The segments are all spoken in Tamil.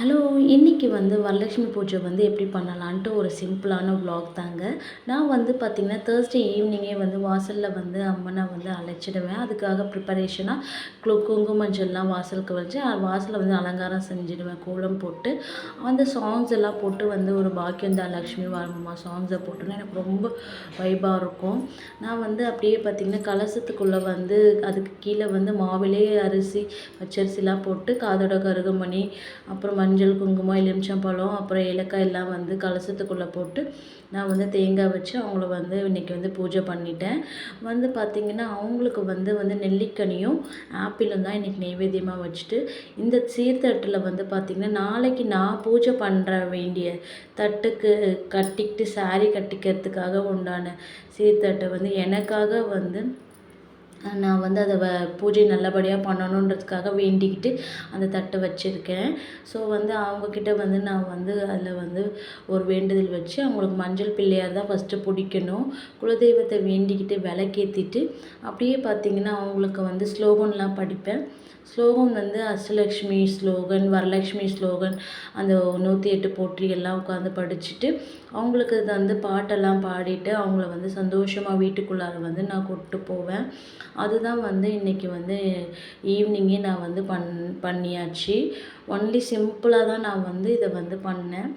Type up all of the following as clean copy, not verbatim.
ஹலோ! இன்னைக்கு வந்து வரலட்சுமி பூஜை வந்து எப்படி பண்ணலான்ட்டு ஒரு சிம்பிளான விளாக் தாங்க. நான் வந்து பார்த்தீங்கன்னா, தேர்ஸ்டே ஈவினிங்கே வந்து வாசல்ல வந்து அம்மன வந்து அழைச்சிடுவேன். அதுக்காக ப்ரிப்பரேஷனா குங்கும மஞ்சள்லாம் வாசலுக்கு வச்சு, வாசல வந்து அலங்காரம் செஞ்சுடுவேன். கோலம் போட்டு, அந்த சாங்ஸ் எல்லாம் போட்டு வந்து ஒரு பாக்கியம் தான் லக்ஷ்மி வாரம்மா சாங்ஸை போட்டோன்னா எனக்கு ரொம்ப வைபா இருக்கும். நான் வந்து அப்படியே பார்த்தீங்கன்னா, கலசத்துக்குள்ளே வந்து அதுக்கு கீழே வந்து மாவிலே அரிசி, பச்சரிசிலாம் போட்டு காதோட கருகமணி, அப்புறம் மஞ்சள், குங்குமம், எலுமிச்சம்பழம், அப்புறம் ஏலக்காய் எல்லாம் வந்து கலசத்துக்குள்ளே போட்டு நான் வந்து தேங்காய் வச்சு அவங்கள வந்து இன்றைக்கி வந்து பூஜை பண்ணிட்டேன். வந்து பார்த்திங்கன்னா அவங்களுக்கு வந்து நெல்லிக்கனியும் ஆப்பிளும் தான் இன்றைக்கி நெய்வேத்தியமாக வச்சுட்டு, இந்த சீர்தட்டில் வந்து பார்த்திங்கன்னா நாளைக்கு நான் பூஜை பண்ணுற வேண்டிய தட்டுக்கு கட்டிக்கிட்டு சாரீ கட்டிக்கிறதுக்காக உண்டான சீர்தட்டை வந்து எனக்காக வந்து நான் வந்து அதை பூஜை நல்லபடியாக பண்ணணுன்றதுக்காக வேண்டிக்கிட்டு அந்த தட்டை வச்சுருக்கேன். ஸோ வந்து அவங்கக்கிட்ட வந்து நான் வந்து அதில் வந்து ஒரு வேண்டுதல் வச்சு அவங்களுக்கு மஞ்சள் பிள்ளையார் தான் ஃபஸ்ட்டு பிடிக்கணும். குலதெய்வத்தை வேண்டிக்கிட்டு விளக்கேற்றிட்டு அப்படியே பார்த்திங்கன்னா அவங்களுக்கு வந்து ஸ்லோகன்லாம் படிப்பேன். ஸ்லோகம் வந்து அஷ்டலக்ஷ்மி ஸ்லோகன், வரலக்ஷ்மி ஸ்லோகன், அந்த 108 போற்றி எல்லாம் உட்காந்து படிச்சுட்டு அவங்களுக்கு வந்து பாட்டெல்லாம் பாடிட்டு அவங்கள வந்து சந்தோஷமாக வீட்டுக்குள்ளார வந்து நான் கூப்பிட்டு போவேன். அதுதான் வந்து இன்றைக்கி வந்து ஈவினிங்கே நான் வந்து பண்ணியாச்சு. ஒன்லி சிம்பிளாக தான் நான் வந்து இதை வந்து பண்ணேன்.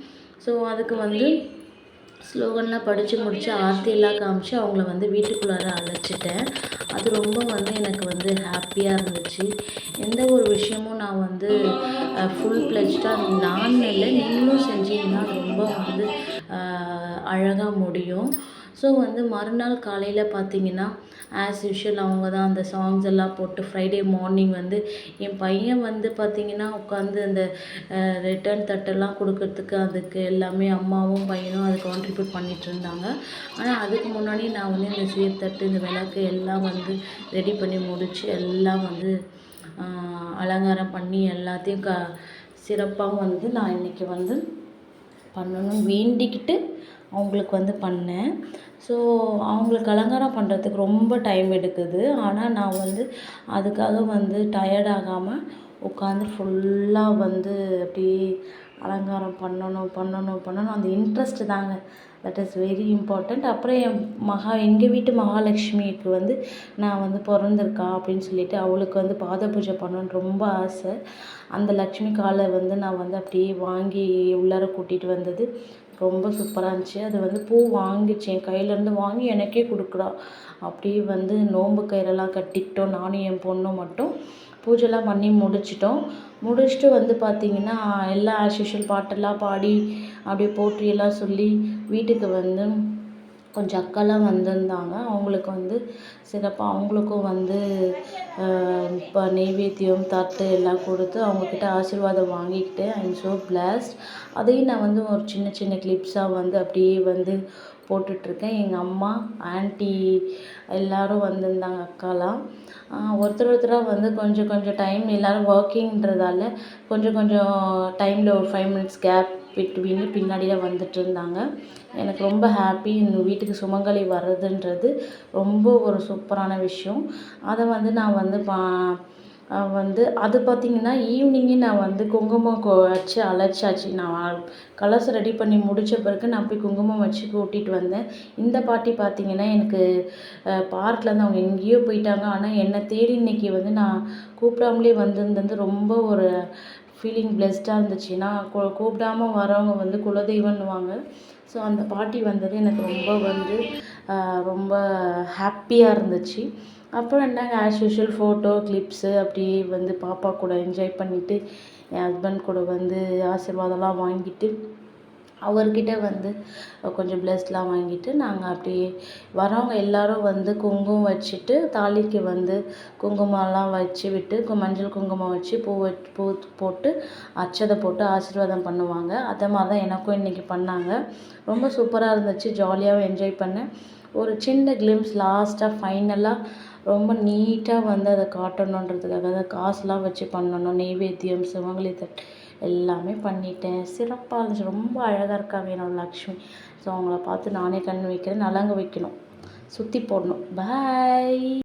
ஸோ அதுக்கு வந்து ஸ்லோகன்லாம் படித்து முடித்து ஆர்த்தியெல்லாம் காமிச்சு அவங்கள வந்து வீட்டுக்குள்ளார அழைச்சிட்டேன். அது ரொம்ப வந்து எனக்கு வந்து ஹாப்பியாக இருந்துச்சு. எந்த ஒரு விஷயமும் நான் வந்து ஃபுல் ப்ளெஜ்டாக நான் இல்லை நீங்களும் செஞ்சீங்கன்னா அது ரொம்ப வந்து அழகாக முடியும். ஸோ வந்து மறுநாள் காலையில் பார்த்தீங்கன்னா ஆஸ் யூஷுவல் அவங்க தான் அந்த சாங்ஸ் எல்லாம் போட்டு ஃப்ரைடே மார்னிங் வந்து என் பையன் வந்து பார்த்திங்கன்னா உட்காந்து அந்த ரிட்டர்ன் தட்டெல்லாம் கொடுக்கறதுக்கு அதுக்கு எல்லாமே அம்மாவும் பையனும் அது கான்ட்ரிபியூட் பண்ணிகிட்டு இருந்தாங்க. ஆனால் அதுக்கு முன்னாடி நான் வந்து இந்த சீர்தட்டு இந்த விளக்கு எல்லாம் வந்து ரெடி பண்ணி முடித்து எல்லாம் வந்து அலங்காரம் பண்ணி எல்லாத்தையும் சிறப்பாக வந்து நான் இன்றைக்கி வந்து பண்ணணும்னு வேண்டிக்கிட்டு அவங்களுக்கு வந்து பண்ணேன். ஸோ அவங்களுக்கு அலங்காரம் பண்ணுறதுக்கு ரொம்ப டைம் எடுக்குது. ஆனால் நான் வந்து அதுக்காக வந்து டயர்ட் ஆகாமல் உட்காந்து ஃபுல்லாக வந்து அப்படியே அலங்காரம் பண்ணணும் அந்த இன்ட்ரெஸ்ட்டு தாங்க. That is very important. அப்புறம் எங்கள் வீட்டு மகாலட்சுமிக்கு வந்து நான் வந்து பிறந்திருக்கா அப்படின்னு சொல்லிட்டு அவளுக்கு வந்து பாத பூஜை பண்ணணுன்னு ரொம்ப ஆசை. அந்த லக்ஷ்மி காலை வந்து நான் வந்து அப்படியே வாங்கி உள்ளார கூட்டிகிட்டு வந்தது ரொம்ப சூப்பராக இருந்துச்சு. அது வந்து பூ வாங்கிச்சு என் கையிலேருந்து வாங்கி எனக்கே கொடுக்குறா. அப்படியே வந்து நோன்பு கயிறெல்லாம் கட்டிக்கிட்டோம். நானும் என் பொண்ணும் மட்டும் பூஜைலாம் பண்ணி முடிச்சுட்டு வந்து பார்த்திங்கன்னா எல்லாம் ஆஸ் யூஷுவல் பாட்டெல்லாம் பாடி அப்படியே போற்றியெல்லாம் சொல்லி வீட்டுக்கு வந்து கொஞ்சம் அக்காலாம் வந்திருந்தாங்க. அவங்களுக்கு வந்து சிறப்பாக அவங்களுக்கும் வந்து இப்போ நெய்வேத்தியம் தட்டு எல்லாம் கொடுத்து அவங்கக்கிட்ட ஆசீர்வாதம் வாங்கிக்கிட்டு ஐ எம் ஸோ பிளஸ்ட். அதையும் நான் வந்து ஒரு சின்ன சின்ன கிளிப்ஸாக வந்து அப்படியே வந்து போட்டுட்ருக்கேன். எங்கள் அம்மா, ஆன்ட்டி எல்லோரும் வந்திருந்தாங்க அக்காலாம். ஒருத்தராக வந்து கொஞ்சம் கொஞ்சம் டைம் எல்லோரும் ஒர்க்கிங்கிறதால கொஞ்சம் டைமில் ஒரு 5 மினிட்ஸ் கேப் விட்டு பின்னாடியே வந்துட்டு இருந்தாங்க. எனக்கு ரொம்ப ஹாப்பி. எங்கள் வீட்டுக்கு சுமங்கலி வர்றதுன்றது ரொம்ப ஒரு சூப்பரான விஷயம். அதை வந்து நான் வந்து அது பார்த்திங்கன்னா ஈவினிங்கே நான் வந்து குங்குமம் வச்சு அழைச்சாச்சு. நான் கலசம் ரெடி பண்ணி முடித்த பிறகு நான் போய் குங்குமம் வச்சு கூட்டிகிட்டு வந்தேன். இந்த பாட்டி பார்த்திங்கன்னா எனக்கு பார்க்லேருந்து அவங்க எங்கேயோ போயிட்டாங்க. ஆனால் என்னை தேடி இன்றைக்கி வந்து நான் கூப்பிடாமலே வந்திருந்தது ரொம்ப ஒரு ஃபீலிங் பிளெஸ்டாக இருந்துச்சு. ஏன்னா கூப்பிடாம வரவங்க வந்து குலதெய்வம்னுவாங்க. ஸோ அந்த பாட்டி வந்தது எனக்கு ரொம்ப ஹாப்பியாக இருந்துச்சு. அப்புறம் என்னங்க ஆஸ் யூஷுவல் ஃபோட்டோ கிளிப்ஸு அப்படியே வந்து பாப்பா கூட என்ஜாய் பண்ணிவிட்டு என் ஹஸ்பண்ட் கூட வந்து ஆசீர்வாதம்லாம் வாங்கிட்டு அவர்கிட்ட வந்து கொஞ்சம் பிளஸ்லாம் வாங்கிட்டு நாங்கள் அப்படியே வரவங்க எல்லோரும் வந்து குங்குமம் வச்சுட்டு தாலிக்கு வந்து குங்குமம்லாம் வச்சு விட்டு மஞ்சள் குங்குமம் வச்சு பூ போட்டு அட்சதை போட்டு ஆசீர்வாதம் பண்ணுவாங்க. அதே மாதிரி தான் எனக்கும் இன்றைக்கி பண்ணாங்க. ரொம்ப சூப்பராக இருந்துச்சு. ஜாலியாகவும் என்ஜாய் பண்ணேன். ஒரு சின்ன கிளிம்ஸ் லாஸ்ட்டாக ஃபைனலாக ரொம்ப நீட்டாக வந்து அதை காட்டணுன்றதுக்காக தான் காசுலாம் வச்சு பண்ணணும். நெய்வேத்தியம், சுமங்கலி தட்டு எல்லாமே பண்ணிட்டேன். சிறப்பாக இருந்துச்சு. ரொம்ப அழகாக இருக்காங்க என்னோடய லக்ஷ்மி. ஸோ அவங்கள பார்த்து நானே கண் வைக்கிறேன். நலங்கு வைக்கணும், சுற்றி போடணும். பாய்.